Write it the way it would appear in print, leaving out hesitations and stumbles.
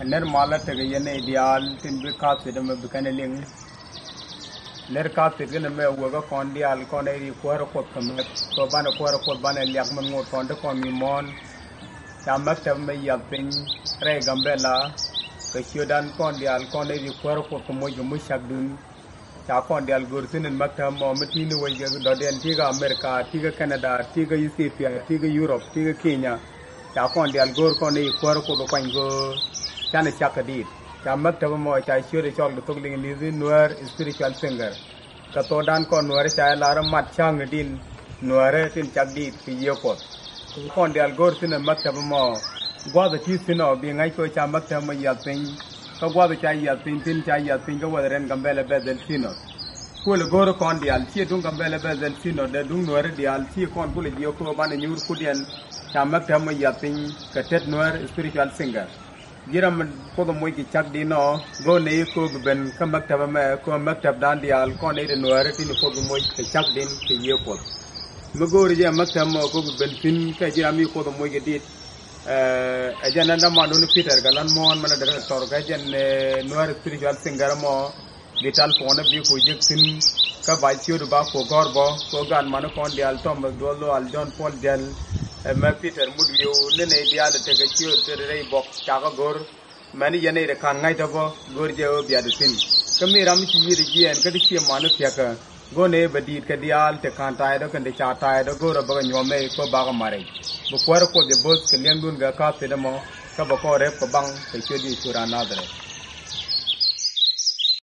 ner mala te yene ideal tin bi ka te me bi kan ling ner ka te gene me wo ga kon dial kon e ko ro ko kam to bana ko ro ko bana yak man ngot kon de kon mi mon ta mak te me ya pin re gambela ke chodan kon dial kon e ko ro ko mo ju mu shak dun ta kon dial gur tin mak ta mo meti ni wo ga do den ti ga america ti ga canada ti ga ethiopia ti ga europe ti ga kenya ta kon dial gur kon e ko ro ko do pan go chane chakadit chamak tabo mo cha shure chol to ling ni nuar spiritual singer ka to dan ko nuar cha lar mat chang din nuar tin chakdit ki yopot kon dial gor tin mak tabo mo gwa da chi tin o bi ngai ko chamak tabo ya tin ka gwa da cha ya tin cha ya tin ko wa ren gambele bedel tino ko le gor kon dial chi dung gambele bedel tino de dung nuar dial chi kon ko le yo ko ban nyur ku dial chamak tabo ya tin ka tet nuar spiritual singer jiram ko do moy ki chak di no go ne ko ben ka maktab ma ko maktab dan dial ko ne no are tin ko do moy ki chak din ki ye ko mo go ri ja maktab mo ko ben tin ka jiram ko do moy ki dit ajana nda ma do peter galan mon mana daga tor ga jen no are spiritual singer mo vital phone bi ko je tin ka ba chi do ba ko gorbo ko gan man ko dial tom do lo al john paul del ma peter mudwiyo nene dial te ga chiyo te rei bok chaga gor mani yene re kan ngai dabo gor je o biadu tin kami ram chi yiri gien ka di chi manu pya ka go ne badit ka dial te kan tai do kan de cha tai do gor ba nyome ko ba ga mare bu kwar ko de bos ke lendun ga ka te mo ka ba ko re ko bang te chi di surana dre